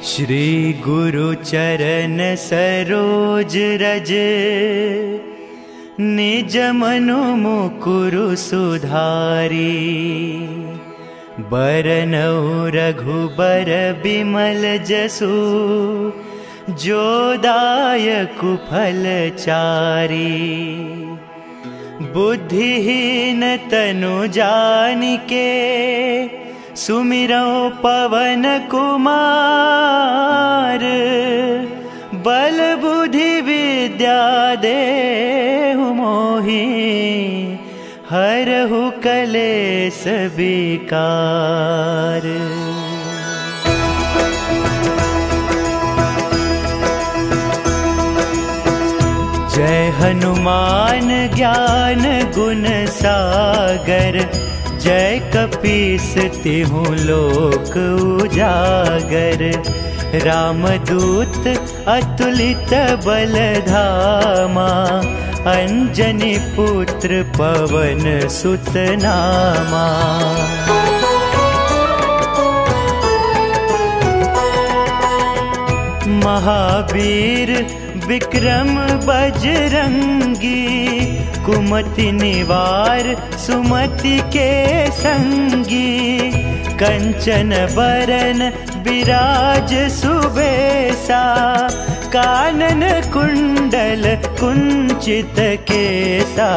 श्री गुरु चरण सरोज रज, निज मनु मुकुरु सुधारी। बरनउँ रघुबर बिमल जसु, जो दायकु फल चारी। बुद्धिहीन तनु जानिके, सुमिरौ पवन कुमार। बल बुद्धि विद्या देहु मोहि, हरहु कलेस विकार। जय हनुमान ज्ञान गुण सागर, जय कपीस तिहु लोक उजागर। रामदूत अतुलित बल धामा, अंजनी पुत्र पवन सुत नामा। महावीर विक्रम बजरंगी, कुमति निवार सुमति के संगी। कंचन बरन विराज सुबेसा, कानन कुंडल कुंचित केसा।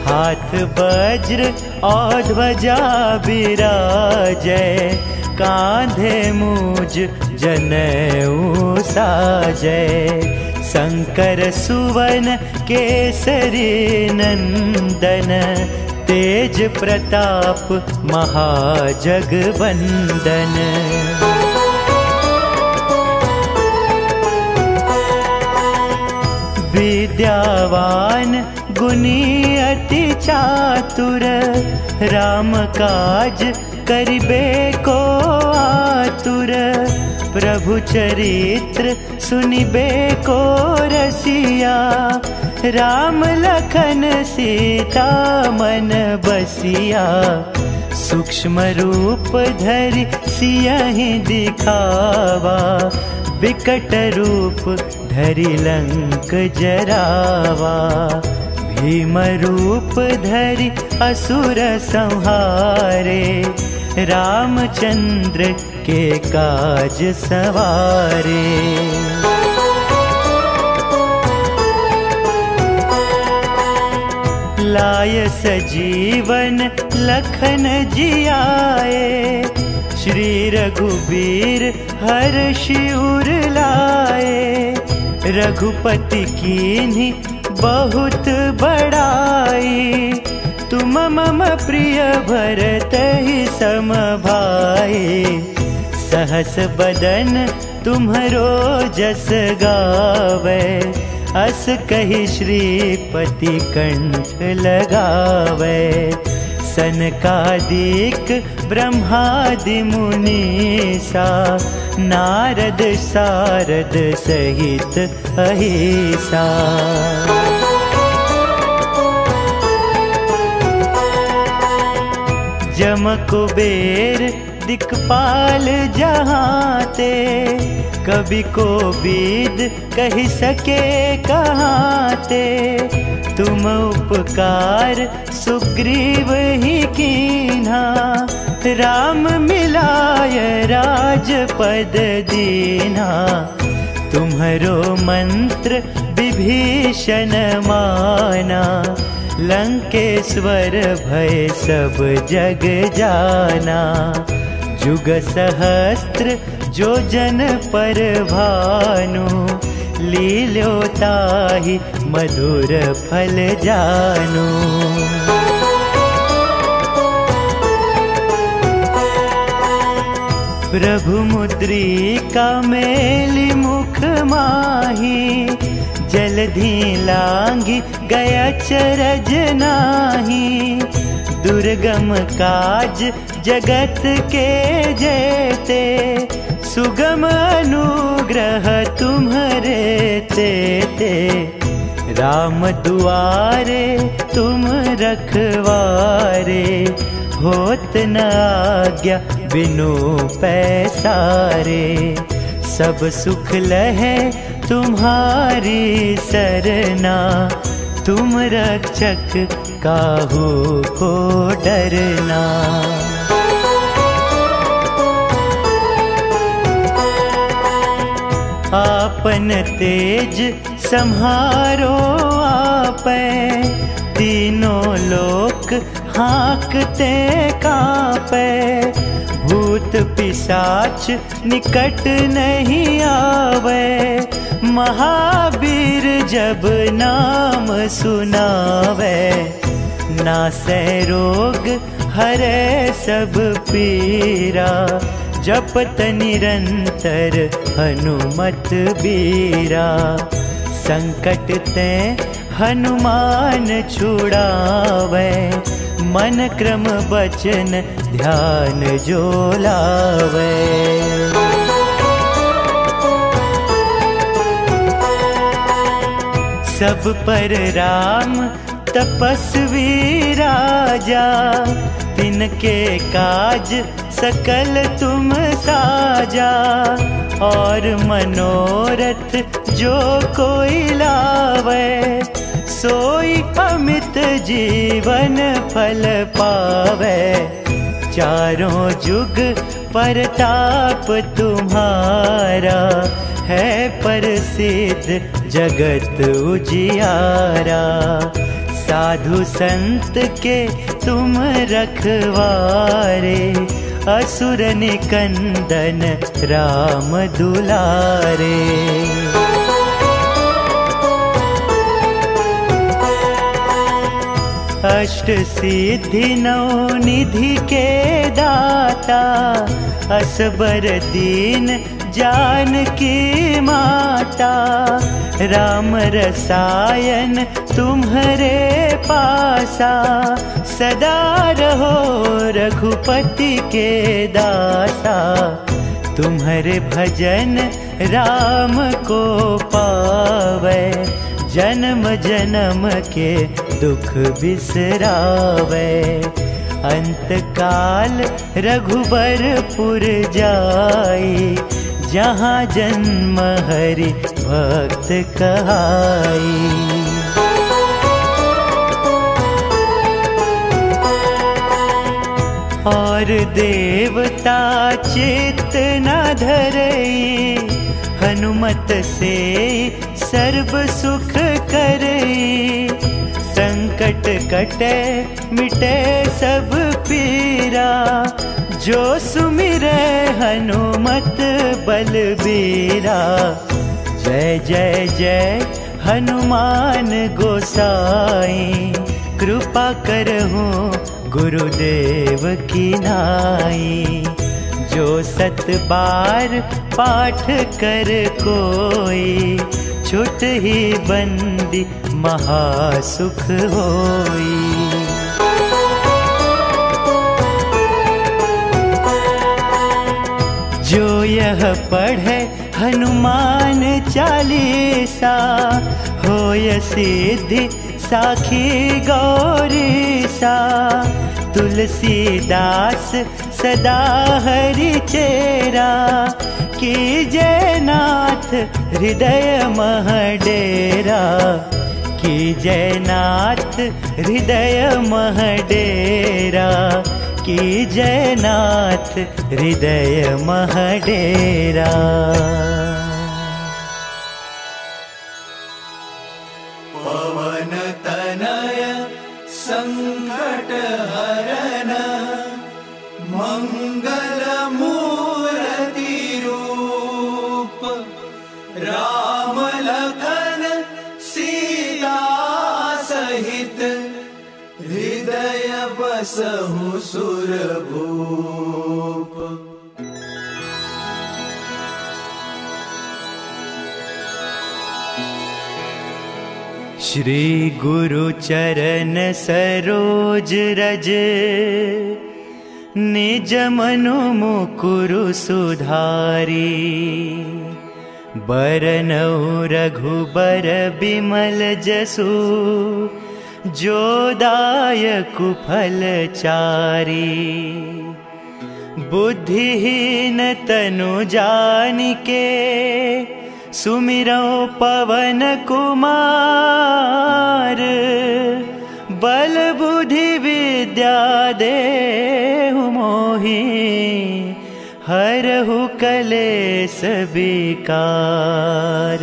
हाथ वज्र और ध्वजा विराजै, कांधे मूज जनेऊ साजै। शंकर सुवन केसरी नंदन, तेज प्रताप महाजगवंदन। विद्यावान गुणी अति चातुर, राम काज करिबे को आतुर। प्रभु चरित्र सुनिबे को रसिया, राम लखन सीता मन बसिया। सूक्ष्म रूप धरि सियहि दिखावा, बिकट रूप धरि लंक जरावा। भीम रूप धरि असुर संहारे, रामचंद्र के काज सवारे। लाय सजीवन लखन जियाए, श्री रघुबीर हर्षि उर लाए। रघुपति कीन्ही बहुत बड़ाई, तुम मम प्रिय भरतहि सम भाई। सहस बदन तुम्हरो जस गावे, अस कहि श्रीपति कंठ लगावे। सनकादिक ब्रह्मादि मुनीसा, नारद सारद सहित अहिसा। जम कुबेर दिक्पाल जहाँते, कवि को बीद कहि सके कहाँते। तुम उपकार सुग्रीव ही कीन्हा, राम मिलाय राजपद दीन्हा। तुम्हरो मंत्र विभीषण माना, लंकेश्वर भय सब जग जाना। जुग सहस्त्र जो जन पर भानु, लील्यो ताहि मधुर फल जानू। प्रभु मुद्रिका मेली मुख माही, जलधि लांघि गया चरज नाही। दुर्गम काज जगत के जेते, सुगम अनुग्रह तुम्हरे तेते। राम दुआरे तुम रखवारे, होत न आज्ञा बिनु पैसारे। सब सुख लहे तुम्हारी सरना, तुम रक्षक काहू को डरना। आपन तेज सम्हारो आपे, तीनों लोक हाँकते कांपे। भूत पिशाच निकट नहीं आवे, महावीर जब नाम सुनावे। नासै रोग हरे सब पीरा, जपत निरंतर हनुमत बीरा। संकट ते हनुमान छुड़ावे, मन क्रम बचन ध्यान जो लावे। सब पर राम तपस्वी राजा, तिनके काज सकल तुम साजा। और मनोरथ जो कोई लावे, सोई अमित जीवन फल पावे। चारों जुग परताप तुम्हारा, है प्रसिद्ध जगत उजियारा। साधु संत के तुम रखवारे, असुर निकंदन राम दुलारे। अष्ट सिद्धि नौ निधि के दाता, असबर दीन जानकी माता। राम रसायन तुम्हारे पासा, सदा रहो रघुपति के दासा। तुम्हारे भजन राम को पावे, जन्म जन्म के दुख बिसरावे। अंत काल रघुबरपुर जाई, जहाँ जन्म हरि भक्त कहाई। और देवता चित्त न धरई, हनुमत से सर्व सुख करई। संकट कटे मिटे सब पीरा, जो सुमिरै हनुमत बलबीरा। जय जय जय हनुमान गोसाई, कृपा करहु गुरुदेव की नाई। जो 7 बार पाठ कर कोई, छुट ही बंदी महासुख होई। जो यह पढ़े हनुमान चालीसा, होय सिद्धि साखी गौरीसा। तुलसीदास सदा हरि चेरा, कीजय नाथ हृदय मह डेरा। कीजय नाथ हृदय मह डेरा, कीजय नाथ हृदय मह डेरा। पवन तनय संकट हरन, मंगल मूर्ति रूप। राम लखन सीता सहित, हृदय बसहु सुरभूप। श्री गुरु चरण सरोज रज, निज मनु मुकुरु सुधारी। बरनउँ रघुबर बिमल जसु, जो दायकु फल चारी। बुद्धिहीन तनु जानिके सुमिरो पवन कुमार। बल बुद्धि विद्या देहु मोहि हरहु कलेस विकार।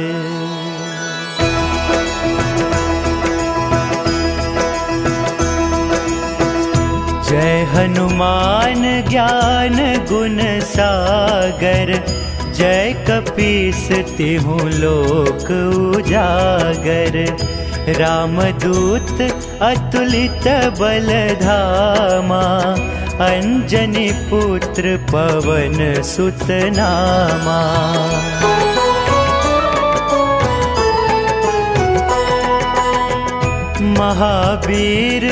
जय हनुमान ज्ञान गुण सागर। जय कपीस तिहु लोक उजागर। रामदूत अतुलित बल धामा। अंजनी पुत्र पवन सुत नामा। महावीर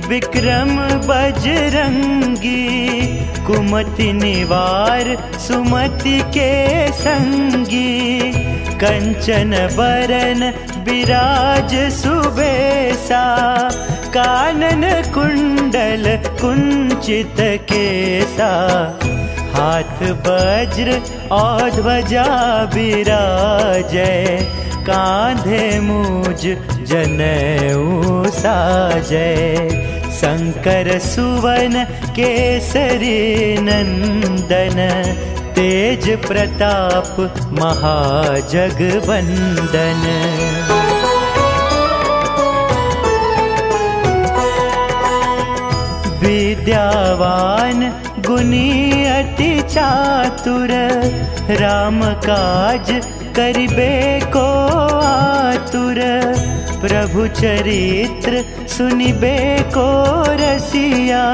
विक्रम बजरंगी। कुमति निवार सुमति के संगी। कंचन बरन विराज सुबेसा। कानन कुंडल कुंचित केसा। हाथ वज्र और ध्वजा विराजै। कांधे मूज जनेऊ साजै। शंकर सुवन केसरी नंदन। तेज प्रताप महाजगवंदन। विद्यावान गुणी अति चातुर। राम काज करिबे को आतुर। प्रभु चरित्र सुनिबे को रसिया।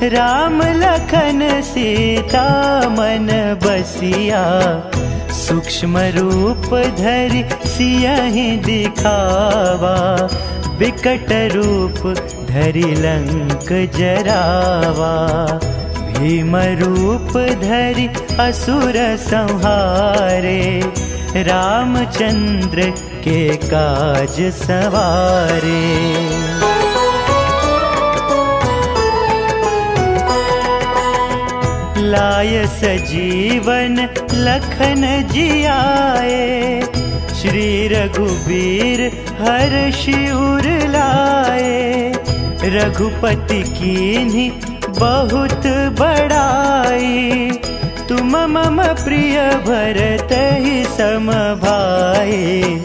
राम लखन सीता मन बसिया। सूक्ष्म रूप धरि सियहि दिखावा। विकट रूप धरि लंक जरावा। भीम रूप धरि असुर संहारे। रामचंद्र के काज सवारे। लाय सजीवन लखन जियाए। श्री रघुबीर हर्षि उर लाए। रघुपति कीन्ही बहुत बड़ाई। तुम मम प्रिय भरतहि सम भाई।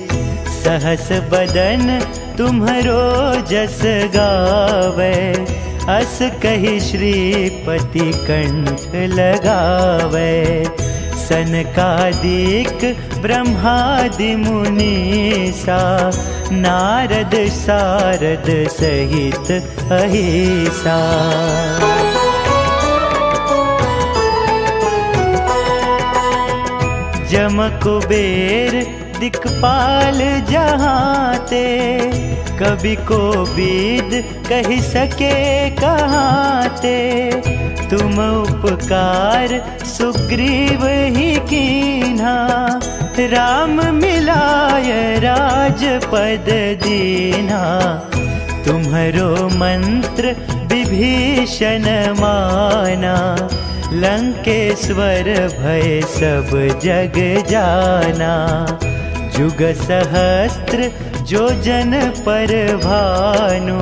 सहस बदन तुम्हरो जस गावे। अस कहि श्रीपति कंठ लगावे। सनकादिक ब्रह्मादि मुनीसा। नारद सारद सहित अहिसा। जम कुबेर दिक्पाल जहाते। कवि कोविद कहि सके कहाते। तुम उपकार सुग्रीव ही कीन्हा। राम मिलाय राजपद दीन्हा। तुम्हरो मंत्र विभीषण माना। लंकेश्वर भय सब जग जाना। जुग सहस्त्र जो जन पर भानु।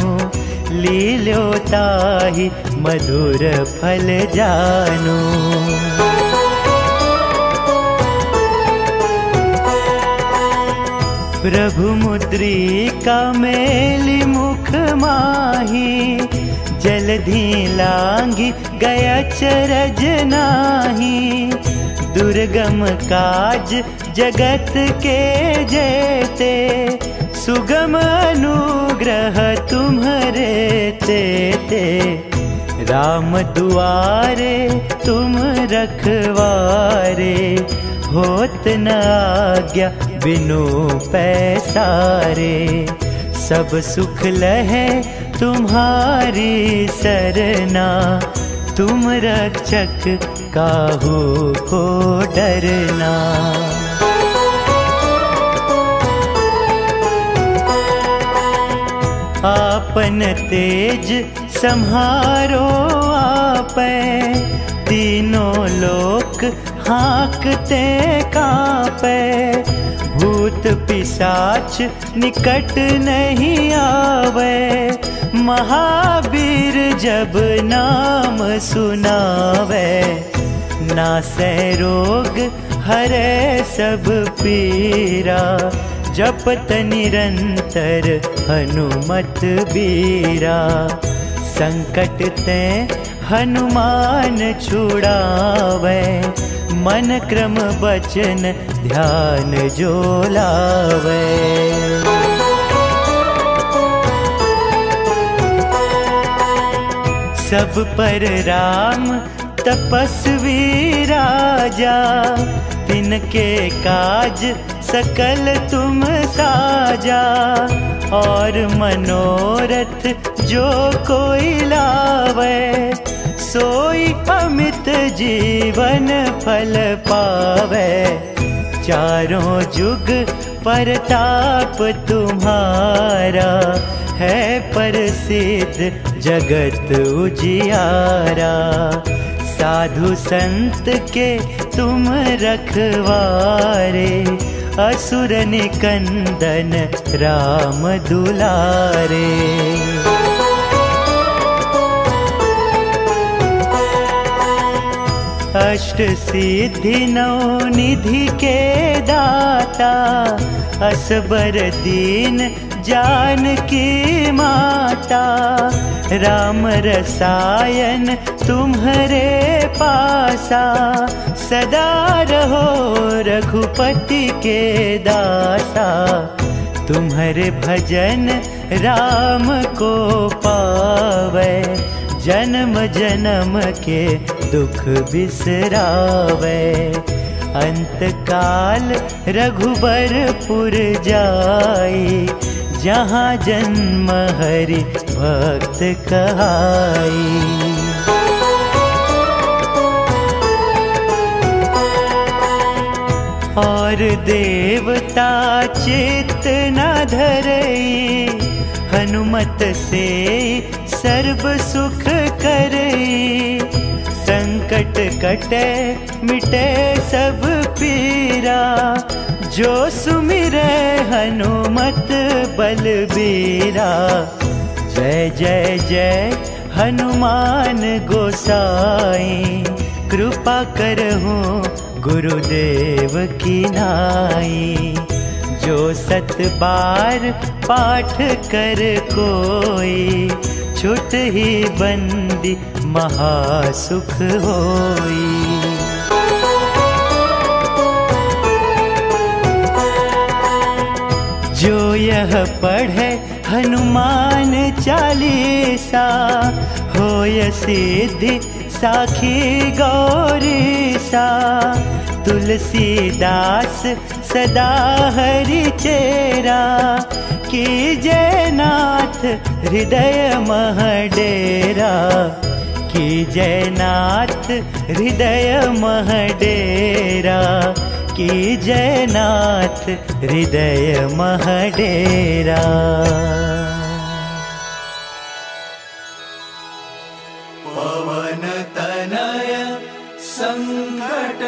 लील्यो ताहि मधुर फल जानु। प्रभु मुद्रिका मेलि मुख माही। जलधि लांघि गया चरज नाही। दुर्गम काज जगत के जेते। सुगम अनुग्रह तुम्हरे तेते। राम दुआरे तुम रखवारे। होत न आज्ञा बिनु पैसारे। सब सुख लहे तुम्हारी सरना। तुम रक्षक काहू को डरना। आपन तेज सम्हारो आपै। लोग हाँकते कांपे, भूत पिशाच निकट नहीं आवे। महावीर जब नाम सुनावे, नासे रोग हरे सब पीरा। जपत निरंतर हनुमत बीरा, संकट ते हनुमान छुड़ावे। मन क्रम बचन ध्यान जो लावे। सब पर राम तपस्वी राजा, तिनके काज सकल तुम साजा। और मनोरथ जो कोई लावे, सोई अमित जीवन फल पावे। चारों जुग परताप तुम्हारा, है प्रसिद्ध जगत उजियारा। साधु संत के तुम रखवारे, असुर निकंदन राम दुलारे। अष्ट सिद्धि नौ निधि के दाता, असबर दीन जानकी माता। राम रसायन तुम्हारे पासा, सदा रहो रघुपति के दासा। तुम्हारे भजन राम को पावे, जन्म जन्म के दुख बिसरावे। अंत काल रघुबरपुर जाई, जहाँ जन्म हरि भक्त कहाई। और देवता चित्त न धरई, हनुमत से सर्व सुख करई। संकट कटे मिटे सब पीरा, जो सुमिरै हनुमत बलबीरा। जय जय जय हनुमान गोसाई, कृपा करहूँ गुरुदेव की नाई। जो 7 बार पाठ कर कोई, छुट ही बंदी महासुख होई। जो यह पढ़े हनुमान चालीसा, होय सिद्धि साखी गौरीसा। तुलसीदास सदा हरि चेरा, कीजय नाथ हृदय मह डेरा। कीजय नाथ हृदय मह डेरा, कीजय नाथ हृदय मह डेरा। पवन तनय संकट